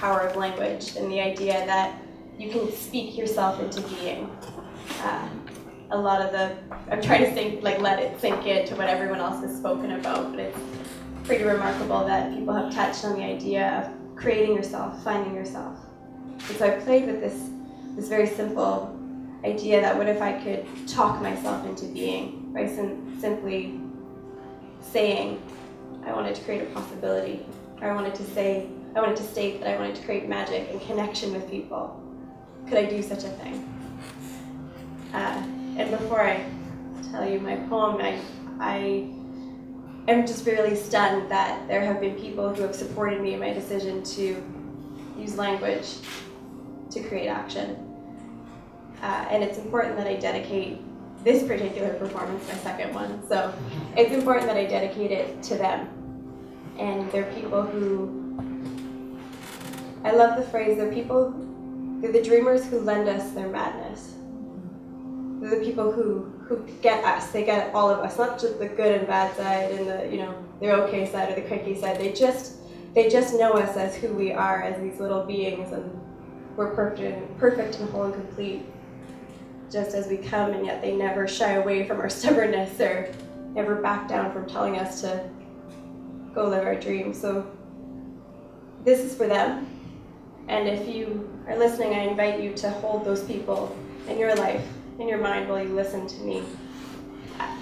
power of language and the idea that you can speak yourself into being. A lot of I'm trying to let it sink into what everyone else has spoken about, but it's pretty remarkable that people have touched on the idea of creating yourself, finding yourself. And so I played with this very simple idea that what if I could talk myself into being by simply saying I wanted to create a possibility, or I wanted to state that I wanted to create magic and connection with people. Could I do such a thing? And before I tell you my poem, I am just really stunned that there have been people who have supported me in my decision to use language to create action. And it's important that I dedicate this particular performance, my second one, so it's important that I dedicate it to them. And they're people who, I love the phrase, they're the dreamers who lend us their madness. They're the people who get us, they get all of us, not just the good and bad side and the okay side or the cranky side. They just know us as who we are, as these little beings, and we're perfect and whole and complete, just as we come, and yet they never shy away from our stubbornness or never back down from telling us to go live our dreams. So this is for them. And if you are listening, I invite you to hold those people in your life, in your mind, while you listen to me.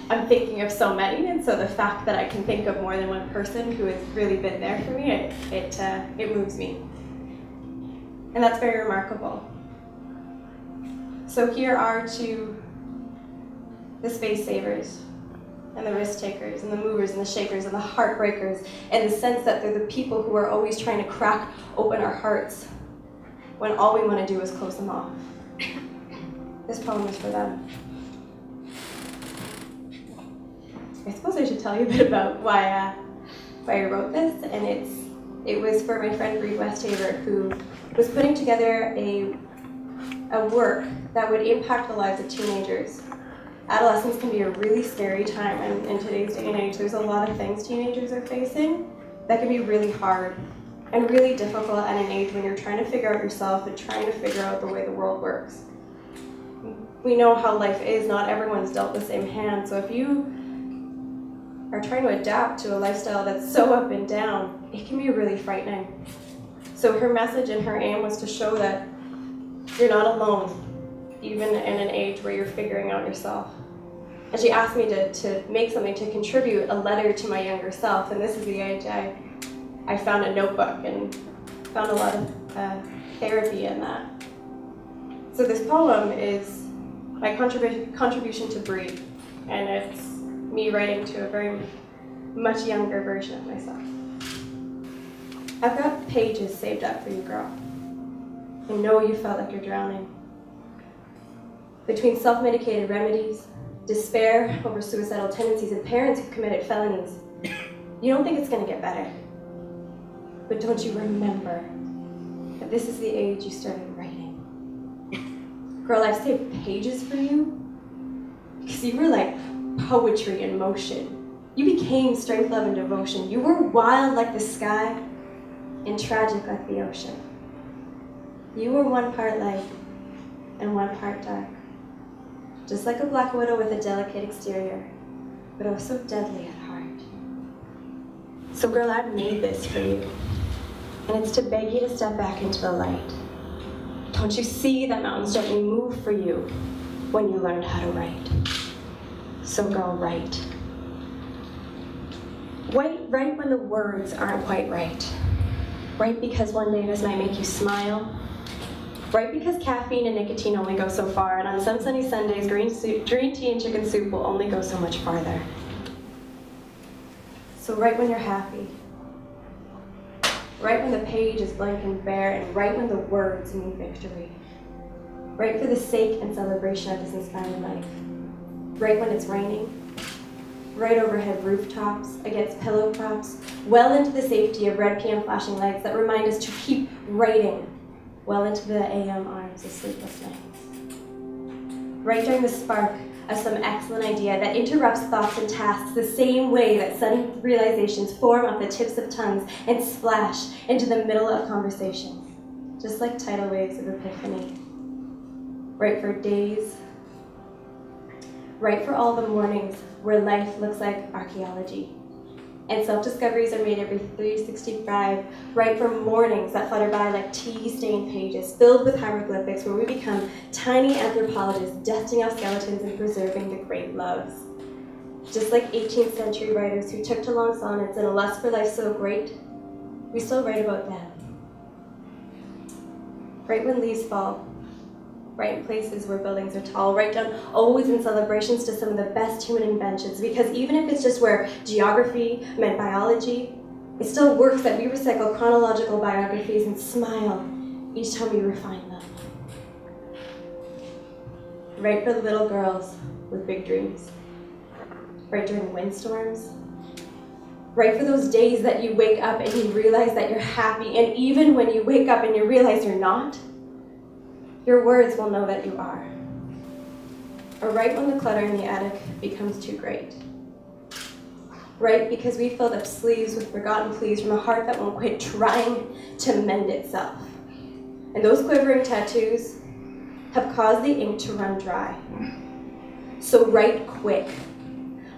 I'm thinking of so many, and so the fact that I can think of more than one person who has really been there for me, it moves me. And that's very remarkable. So here are to the space savers, and the risk takers, and the movers, and the shakers, and the heartbreakers, and the sense that they're the people who are always trying to crack open our hearts when all we want to do is close them off. This poem is for them. I suppose I should tell you a bit about why I wrote this, and it was for my friend Reed Westhaver, who was putting together a work that would impact the lives of teenagers. Adolescence can be a really scary time, and in today's day and age, there's a lot of things teenagers are facing that can be really hard and really difficult at an age when you're trying to figure out yourself and trying to figure out the way the world works. We know how life is, not everyone's dealt the same hand, so if you are trying to adapt to a lifestyle that's so up and down, it can be really frightening. So her message and her aim was to show that you're not alone, even in an age where you're figuring out yourself. And she asked me to make something to contribute, a letter to my younger self, and this is the age I found a notebook and found a lot of therapy in that. So this poem is my contribution to Breed, and it's me writing to a very much younger version of myself. I've got pages saved up for you, girl. I know you felt like you're drowning. Between self-medicated remedies, despair over suicidal tendencies, and parents who've committed felonies, you don't think it's going to get better. But don't you remember that this is the age you started writing? Girl, I've saved pages for you because you were like poetry in motion. You became strength, love, and devotion. You were wild like the sky and tragic like the ocean. You were one part light and one part dark. Just like a black widow with a delicate exterior, but oh so deadly at heart. So girl, I've made this for you, and it's to beg you to step back into the light. Don't you see that mountains gently move for you when you learned how to write? So girl, write. Write when the words aren't quite right. Write because one day this might make you smile. Write because caffeine and nicotine only go so far, and on some sunny Sundays, green tea and chicken soup will only go so much farther. So write when you're happy. Write when the page is blank and bare, and write when the words mean victory. Write for the sake and celebration of this inspired life. Write when it's raining. Write overhead rooftops, against pillow props, well into the safety of red PM flashing lights that remind us to keep writing, well into the AM arms of sleepless nights. Write during the spark of some excellent idea that interrupts thoughts and tasks the same way that sudden realizations form off the tips of tongues and splash into the middle of conversations. just like tidal waves of epiphany. Write for days. Write for all the mornings where life looks like archaeology and self-discoveries are made every 365. Write for mornings that flutter by like tea-stained pages filled with hieroglyphics where we become tiny anthropologists dusting off skeletons and preserving the great loves. Just like 18th century writers who took to long sonnets and a lust for life so great, we still write about them. Write when leaves fall. Write in places where buildings are tall. Write down always in celebrations to some of the best human inventions, because even if it's just where geography meant biology, it still works that we recycle chronological biographies and smile each time we refine them. Write for the little girls with big dreams. Write during windstorms. Write for those days that you wake up and you realize that you're happy, and even when you wake up and you realize you're not, your words will know that you are. Or write when the clutter in the attic becomes too great. Write because we filled up sleeves with forgotten pleas from a heart that won't quit trying to mend itself. And those quivering tattoos have caused the ink to run dry. So write quick.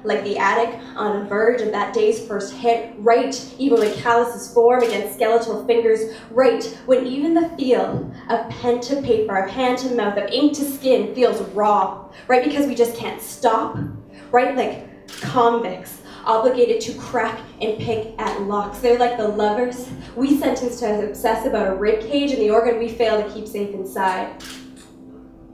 Like the attic on the verge of that day's first hit. Write even when calluses form against skeletal fingers. Write when even the feel of pen to paper, of hand to mouth, of ink to skin feels raw. Write because we just can't stop. Write like convicts, obligated to crack and pick at locks. They're like the lovers we sentenced to obsess about a rib cage and the organ we fail to keep safe inside.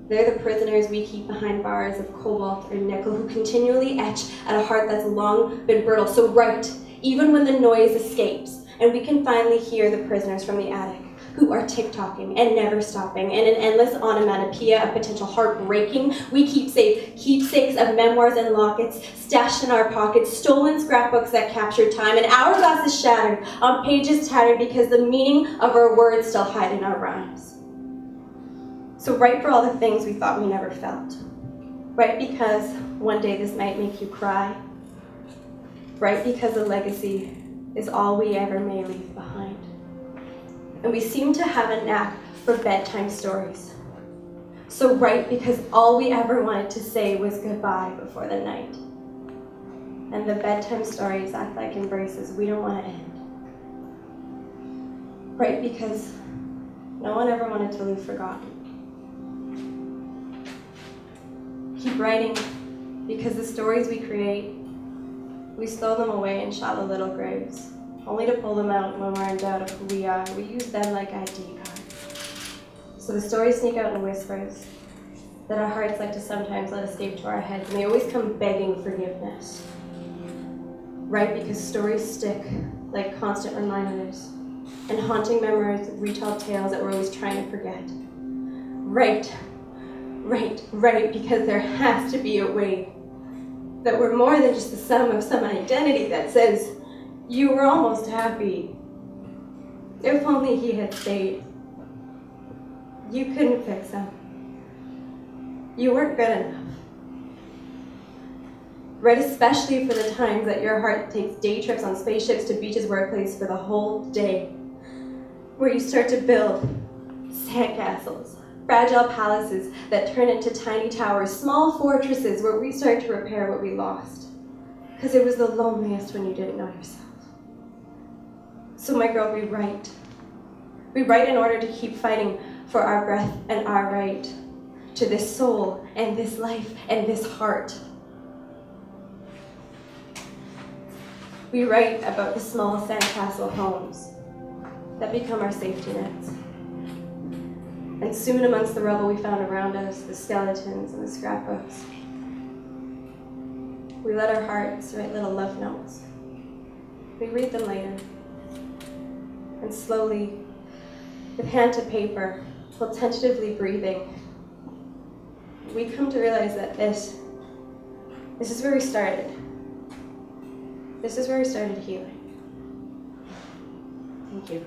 They're the prisoners we keep behind bars of cobalt or nickel who continually etch at a heart that's long been brittle. So write, even when the noise escapes, and we can finally hear the prisoners from the attic who are tick-tocking and never stopping, and an endless onomatopoeia of potential heartbreaking. We keep safe keepsakes of memoirs and lockets stashed in our pockets, stolen scrapbooks that capture time, and hourglasses shattered on pages tattered because the meaning of our words still hide in our rhymes. So write for all the things we thought we never felt. Write because one day this might make you cry. Write because a legacy is all we ever may leave behind. And we seem to have a knack for bedtime stories. So write because all we ever wanted to say was goodbye before the night. And the bedtime stories act like embraces we don't want to end. Write because no one ever wanted to leave forgotten. Keep writing, because the stories we create, we stow them away in shallow little graves, only to pull them out when we're in doubt of who we are. We use them like ID cards. So the stories sneak out in whispers that our hearts like to sometimes let escape to our heads, and they always come begging forgiveness. Write because stories stick like constant reminders and haunting memories of retold tales that we're always trying to forget. Write because there has to be a way that we're more than just the sum of some identity that says, you were almost happy. If only he had stayed. You couldn't fix him. You weren't good enough. Write especially for the times that your heart takes day trips on spaceships to beaches workplace for the whole day, where you start to build sandcastles, fragile palaces that turn into tiny towers, small fortresses where we start to repair what we lost. Because it was the loneliest when you didn't know yourself. So my girl, we write. We write in order to keep fighting for our breath and our right to this soul and this life and this heart. We write about the small sandcastle homes that become our safety nets. And soon amongst the rubble we found around us, the skeletons and the scrapbooks, we let our hearts write little love notes. We read them later. And slowly, with hand to paper, while tentatively breathing, we come to realize that this is where we started. This is where we started healing. Thank you.